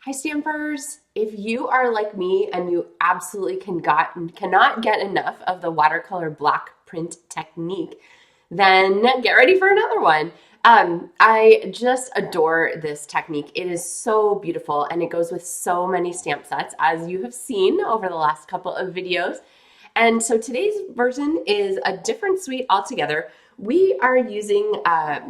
Hi Stampers! If you are like me and you absolutely cannot get enough of the watercolor block print technique, then get ready for another one. I just adore this technique. It is so beautiful and it goes with so many stamp sets, as you have seen over the last couple of videos. And so today's version is a different suite altogether. We are using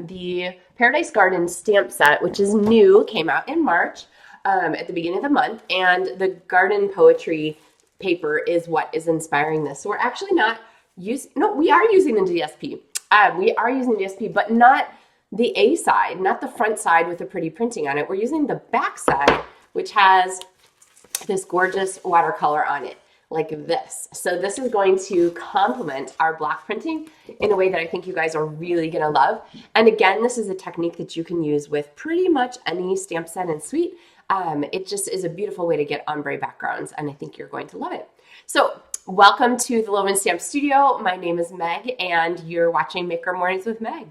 the Paradise Garden stamp set, which is new, came out in March at the beginning of the month, and the garden poetry paper is what is inspiring this. So we're actually not using, no, we are using the DSP. We are using DSP, but not the A side, not the front side with the pretty printing on it. We're using the back side, which has this gorgeous watercolor on it, like this. So this is going to complement our block printing in a way that I think you guys are really gonna love. And again, this is a technique that you can use with pretty much any stamp set and suite. It just is a beautiful way to get ombre backgrounds, and I think you're going to love it. So welcome to the Loven Stamp Studio. My name is Meg, and you're watching Maker Mornings with Meg.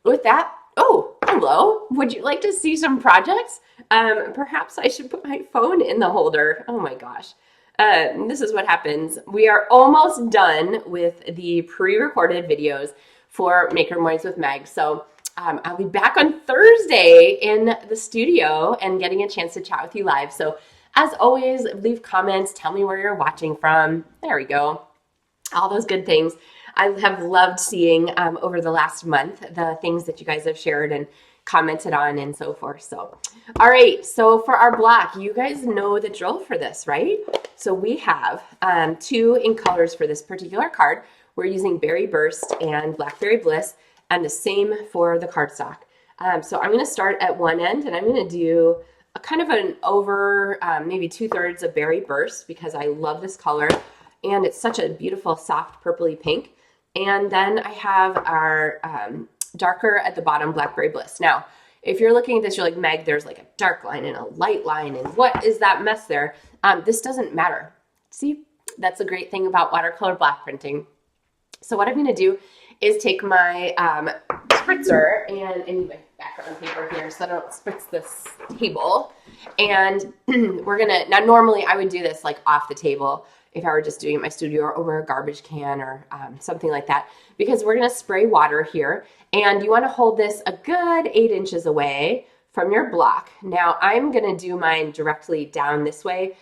With that, oh, hello. Would you like to see some projects? Perhaps I should put my phone in the holder. Oh my gosh. This is what happens. We are almost done with the pre-recorded videos for Maker Mornings with Meg. So I'll be back on Thursday in the studio and getting a chance to chat with you live. So as always, leave comments, tell me where you're watching from. There we go. All those good things. I have loved seeing over the last month the things that you guys have shared and commented on and so forth. So, all right. So for our block, you guys know the drill for this, right? So we have two ink colors for this particular card. We're using Berry Burst and Blackberry Bliss, and the same for the cardstock. So I'm going to start at one end, and I'm going to do a kind of an over maybe 2/3 of Berry Burst because I love this color, and it's such a beautiful soft purpley pink. And then I have our darker at the bottom, Blackberry Bliss. Now, if you're looking at this, you're like, Meg, there's like a dark line and a light line, and what is that mess there? This doesn't matter. See, that's the great thing about watercolor block printing. So what I'm going to do is take my spritzer, and I need my background paper here so I don't spritz this table. And we're going to, now normally I would do this like off the table if I were just doing it in my studio or over a garbage can or something like that, because we're going to spray water here. And you want to hold this a good 8 inches away from your block. Now I'm going to do mine directly down this way.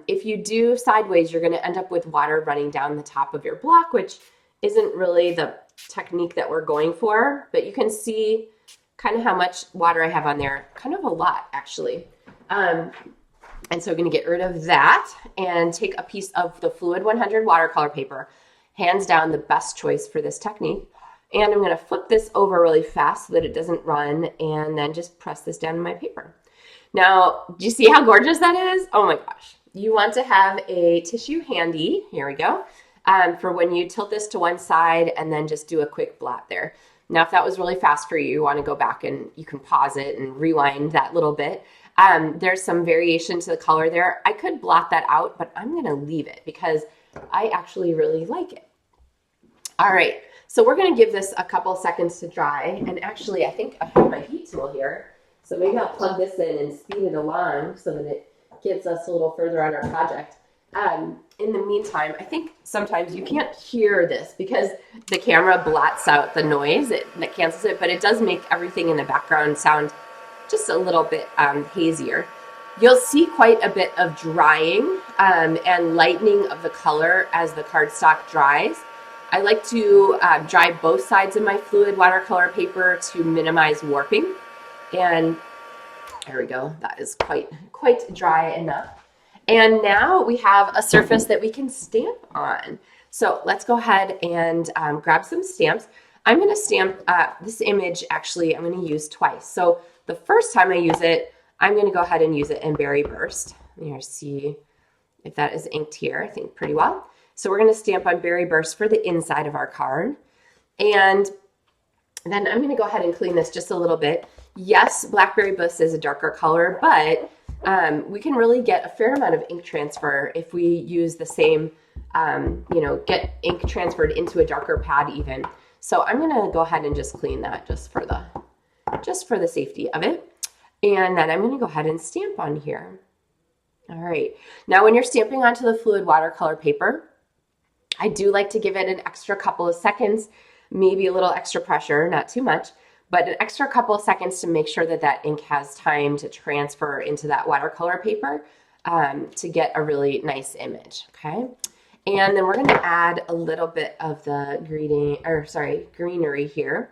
If you do sideways, you're going to end up with water running down the top of your block, which isn't really the technique that we're going for, but you can see kind of how much water I have on there, kind of a lot actually. And so I'm going to get rid of that and take a piece of the Fluid 100 watercolor paper, hands down the best choice for this technique. And I'm going to flip this over really fast so that it doesn't run, and then just press this down in my paper. Now, do you see how gorgeous that is? Oh my gosh. You want to have a tissue handy. Here we go. For when you tilt this to one side and then just do a quick blot there. Now, if that was really fast for you, you want to go back and you can pause it and rewind that little bit. There's some variation to the color there. I could blot that out, but I'm going to leave it because I actually really like it. All right, so we're going to give this a couple seconds to dry. And actually, I think I have my heat tool here. So maybe I'll plug this in and speed it along so that it gets us a little further on our project. In the meantime, I think sometimes you can't hear this because the camera blots out the noise that cancels it, but it does make everything in the background sound just a little bit hazier. You'll see quite a bit of drying and lightening of the color as the cardstock dries. I like to dry both sides of my fluid watercolor paper to minimize warping. And there we go. That is quite dry enough. And now we have a surface that we can stamp on. So let's go ahead and grab some stamps. I'm going to stamp this image, actually, I'm going to use twice. So the first time I use it, I'm going to go ahead and use it in Berry Burst. Here, see if that is inked here, I think pretty well. So we're going to stamp on Berry Burst for the inside of our card. And then I'm going to go ahead and clean this just a little bit. Yes, Blackberry Bliss is a darker color, but we can really get a fair amount of ink transfer if we use the same, get ink transferred into a darker pad even. So I'm going to go ahead and just clean that just for the safety of it. And then I'm going to go ahead and stamp on here. All right. Now when you're stamping onto the fluid watercolor paper, I do like to give it an extra couple of seconds, maybe a little extra pressure, not too much, but an extra couple of seconds to make sure that that ink has time to transfer into that watercolor paper to get a really nice image, okay? And then we're going to add a little bit of the greenery here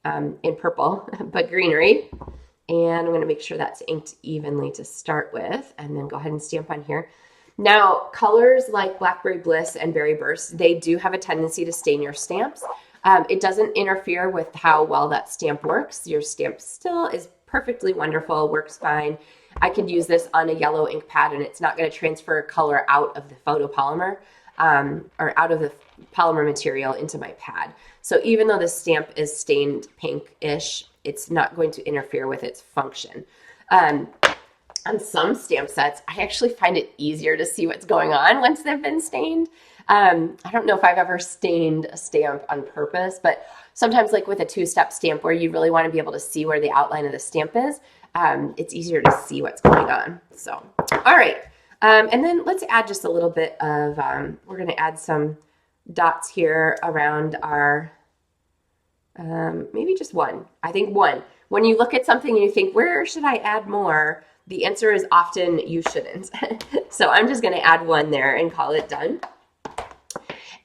in purple, but greenery. And I'm going to make sure that's inked evenly to start with, and then go ahead and stamp on here. Now, colors like Blackberry Bliss and Berry Burst, they do have a tendency to stain your stamps. It doesn't interfere with how well that stamp works. Your stamp still is perfectly wonderful, works fine. I could use this on a yellow ink pad and it's not going to transfer color out of the photopolymer or out of the polymer material into my pad. So even though the stamp is stained pink-ish, it's not going to interfere with its function. On some stamp sets, I actually find it easier to see what's going on once they've been stained. I don't know if I've ever stained a stamp on purpose, but sometimes like with a two-step stamp where you really want to be able to see where the outline of the stamp is, it's easier to see what's going on. So, all right. And then let's add just a little bit of, we're going to add some dots here around our, maybe just one. I think one. When you look at something and you think, where should I add more? The answer is often you shouldn't. So I'm just going to add one there and call it done.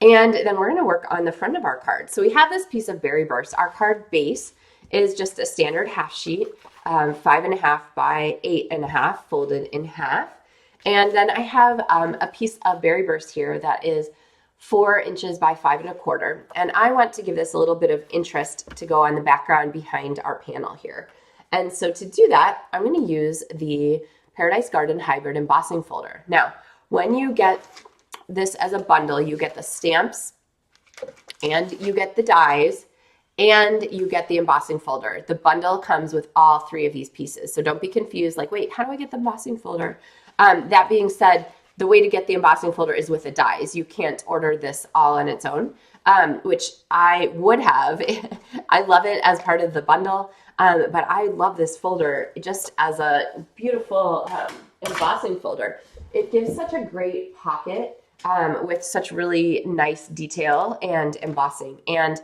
And then we're going to work on the front of our card. So we have this piece of Berry Burst. Our card base is just a standard half sheet, 5.5 by 8.5, folded in half. And then I have a piece of Berry Burst here that is 4 inches by 5.25. And I want to give this a little bit of interest to go on the background behind our panel here. And so to do that, I'm going to use the Paradise Garden Hybrid Embossing Folder. Now, when you get this as a bundle, you get the stamps and you get the dies and you get the embossing folder. The bundle comes with all 3 of these pieces. So don't be confused, like, wait, how do I get the embossing folder? That being said, the way to get the embossing folder is with the dies. You can't order this all on its own, which I would have. I love it as part of the bundle, but I love this folder just as a beautiful embossing folder. It gives such a great pocket with such really nice detail and embossing. And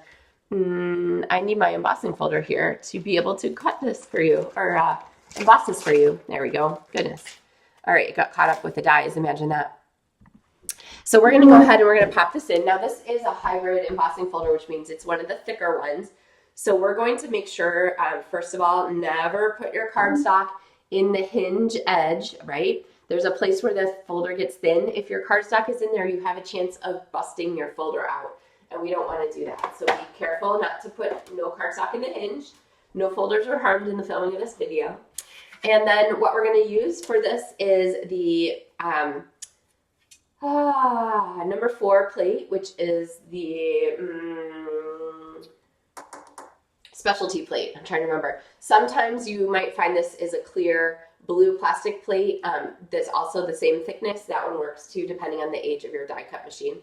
I need my embossing folder here to be able to cut this for you, or emboss this for you. There we go. Goodness. All right, it got caught up with the dies. Imagine that. So we're going to go ahead and we're going to pop this in. Now this is a hybrid embossing folder, which means it's one of the thicker ones. So we're going to make sure, first of all, never put your cardstock in the hinge edge, right? There's a place where the folder gets thin. If your cardstock is in there, you have a chance of busting your folder out. And we don't want to do that. So be careful not to put no cardstock in the hinge. No folders were harmed in the filming of this video. And then what we're going to use for this is the number 4 plate, which is the specialty plate. I'm trying to remember. Sometimes you might find this is a clear blue plastic plate that's also the same thickness. That one works too, depending on the age of your die cut machine.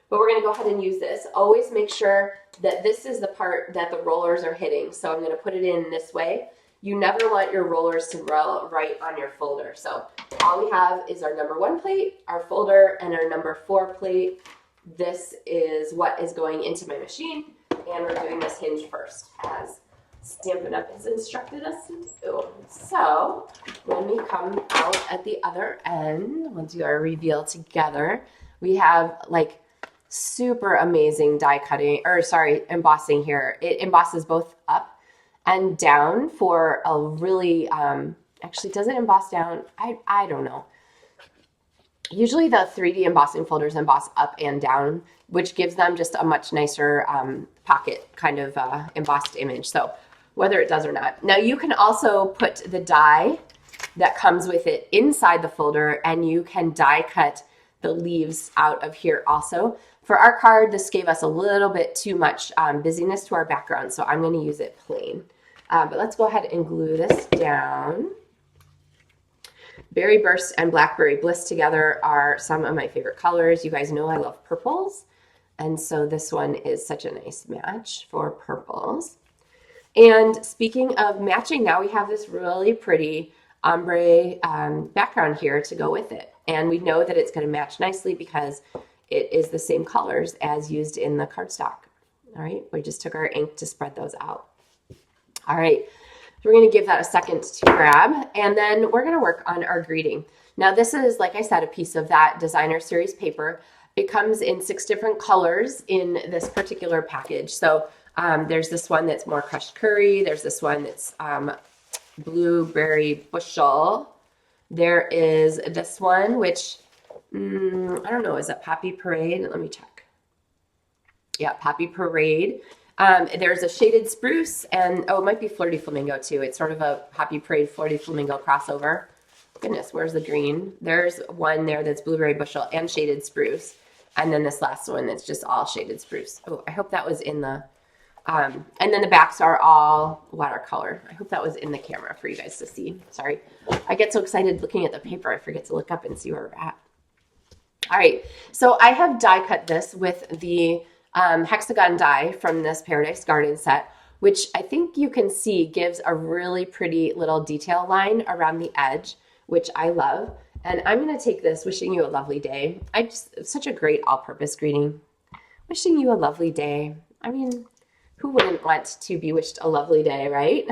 But we're going to go ahead and use this. Always make sure that this is the part that the rollers are hitting. So I'm going to put it in this way. You never want your rollers to roll right on your folder. So all we have is our number 1 plate, our folder, and our number 4 plate. This is what is going into my machine. And we're doing this hinge first, as Stampin' Up! Has instructed us to do. So when we come out at the other end, we'll do our reveal together. We have like super amazing embossing here. It embosses both up and down for a really, actually, does it emboss down? I don't know. Usually the 3D embossing folders emboss up and down, which gives them just a much nicer pocket kind of embossed image. So whether it does or not. Now you can also put the die that comes with it inside the folder, and you can die cut the leaves out of here also. For our card, this gave us a little bit too much busyness to our background, so I'm going to use it plain. But let's go ahead and glue this down. Berry Burst and Blackberry Bliss together are some of my favorite colors. You guys know I love purples, and so this one is such a nice match for purples. And speaking of matching, now we have this really pretty ombre background here to go with it. And we know that it's going to match nicely because it is the same colors as used in the cardstock. All right, we just took our ink to spread those out. All right, so we're going to give that a second to grab, and then we're going to work on our greeting. Now this is, like I said, a piece of that designer series paper. It comes in 6 different colors in this particular package. So there's this one that's more crushed curry. There's this one that's blueberry bushel. There is this one, which, I don't know, is that Poppy Parade? Let me check. Yeah, Poppy Parade. There's a shaded spruce, and oh, it might be Flirty Flamingo too. It's sort of a Poppy Parade Flirty Flamingo crossover. Goodness, where's the green? There's one there that's blueberry bushel and shaded spruce. And then this last one that's just all shaded spruce. Oh, I hope that was in the, and then the backs are all watercolor. I hope that was in the camera for you guys to see. Sorry. I get so excited looking at the paper, I forget to look up and see where we're at. All right, so I have die cut this with the hexagon die from this Paradise Garden set, which I think you can see gives a really pretty little detail line around the edge, which I love. And I'm going to take this, wishing you a lovely day. Such a great all-purpose greeting. Wishing you a lovely day. I mean, who wouldn't want to be wished a lovely day, right?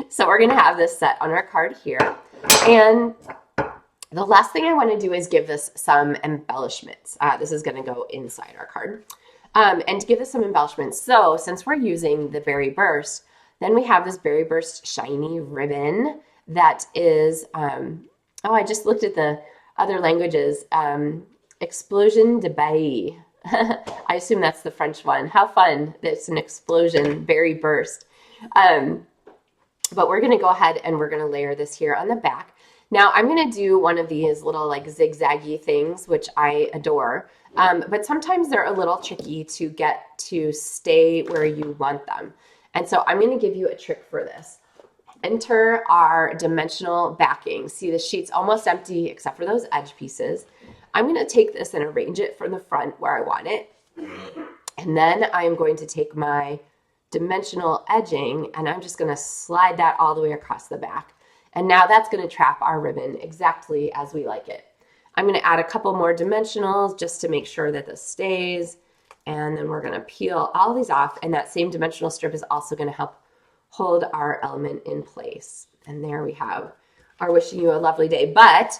So we're going to have this set on our card here. And the last thing I want to do is give this some embellishments. This is going to go inside our card. And to give this some embellishments. So since we're using the Berry Burst, then we have this Berry Burst shiny ribbon that is... oh, I just looked at the other languages. Explosion de Bailly. I assume that's the French one. How fun. It's an explosion, Berry Burst. But we're going to go ahead and we're going to layer this here on the back. Now, I'm going to do one of these little like zigzaggy things, which I adore. But sometimes they're a little tricky to get to stay where you want them. And so I'm going to give you a trick for this. Enter our dimensional backing. See, the sheet's almost empty except for those edge pieces. I'm going to take this and arrange it from the front where I want it. And then I'm going to take my dimensional edging and I'm just going to slide that all the way across the back. And now that's going to trap our ribbon exactly as we like it. I'm going to add a couple more dimensionals just to make sure that this stays. And then we're going to peel all these off. And that same dimensional strip is also going to help hold our element in place. And there we have our wishing you a lovely day. But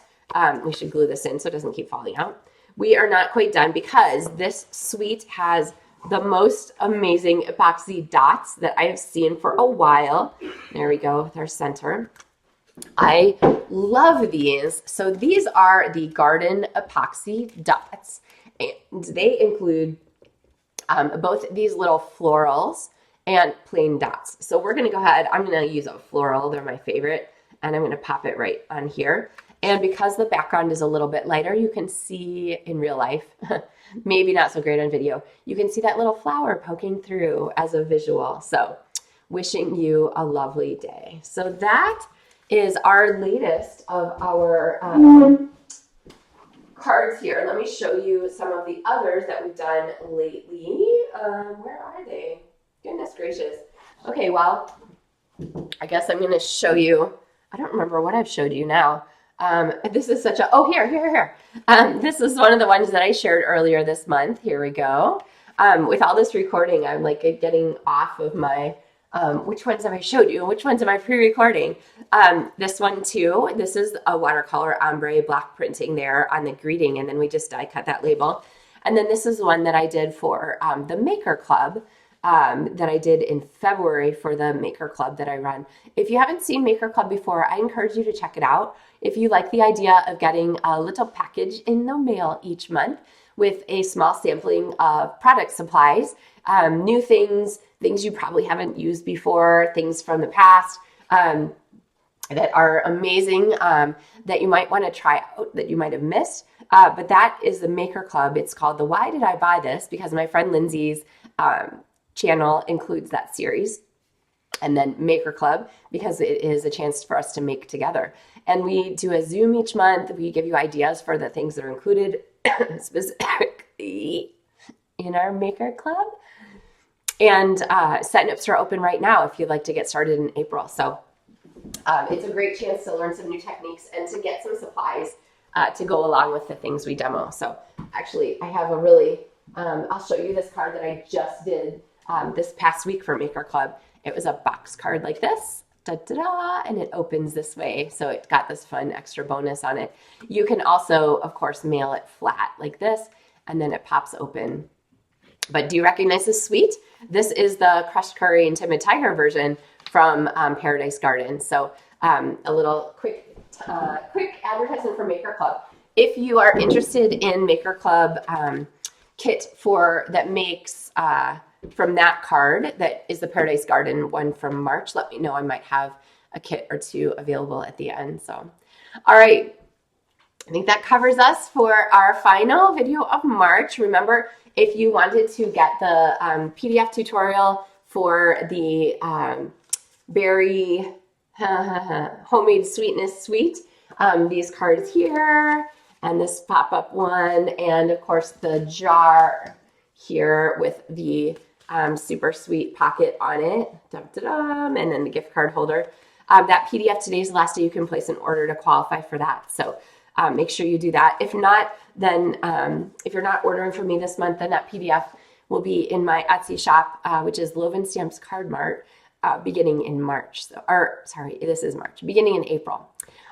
we should glue this in so it doesn't keep falling out. We are not quite done because this suite has the most amazing epoxy dots that I have seen for a while. There we go with our center. I love these. So these are the Garden Epoxy Dots. And they include both these little florals and plain dots. So we're going to go ahead. I'm going to use a floral. They're my favorite. And I'm going to pop it right on here. And because the background is a little bit lighter, you can see in real life, maybe not so great on video, you can see that little flower poking through as a visual. So wishing you a lovely day. So that is our latest of our cards here. Let me show you some of the others that we've done lately. Where are they? Goodness gracious. Okay, well, I guess I'm going to show you. I don't remember what I've showed you now. This is such a, oh, here. This is one of the ones that I shared earlier this month. Here we go. With all this recording, I'm like getting off of my, which ones have I showed you? Which ones am I pre-recording? This one too. This is a watercolor ombre block printing there on the greeting. And then we just die cut that label. And then this is one that I did for the Maker Club. That I did in February for the Maker Club that I run. If you haven't seen Maker Club before, I encourage you to check it out. If you like the idea of getting a little package in the mail each month with a small sampling of product supplies, new things you probably haven't used before, things from the past that are amazing, that you might want to try out, that you might have missed. But that is the Maker Club. It's called the Why Did I Buy This? Because my friend Lindsay's channel includes that series, and then Maker Club because it is a chance for us to make together. And we do a Zoom each month. We give you ideas for the things that are included specifically in our Maker Club. And setting ups are open right now if you'd like to get started in April. So it's a great chance to learn some new techniques and to get some supplies to go along with the things we demo. So actually, I have a really, I'll show you this card that I just did this past week for Maker Club. It was a box card like this, da-da-da, and it opens this way. So it got this fun extra bonus on it. You can also, of course, mail it flat like this, and then it pops open. But do you recognize this suite? This is the Crushed Curry and Timid Tiger version from Paradise Garden. So a little quick advertisement for Maker Club. If you are interested in Maker Club kit that makes from that card, that is the Paradise Garden one from March, let me know. I might have a kit or two available at the end. So, all right. I think that covers us for our final video of March. Remember, if you wanted to get the PDF tutorial for the berry homemade sweetness suite, these cards here, and this pop-up one, and of course the jar here with the super sweet pocket on it, and then the gift card holder. That PDF, today's the last day you can place an order to qualify for that. So make sure you do that. If not, then if you're not ordering from me this month, then that PDF will be in my Etsy shop, which is Loven Stamps Card Mart, beginning in March. This is March, beginning in April.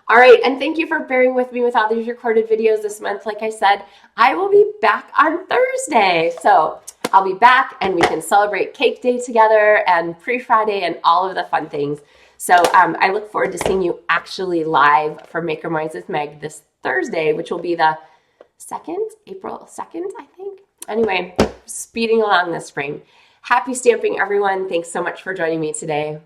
All right, and thank you for bearing with me with all these recorded videos this month. Like I said, I will be back on Thursday. So I'll be back and we can celebrate Cake Day together and Pre-Friday and all of the fun things. So I look forward to seeing you actually live for Maker Minds with Meg this Thursday, which will be the April 2nd, I think. Anyway, speeding along this spring. Happy stamping, everyone. Thanks so much for joining me today.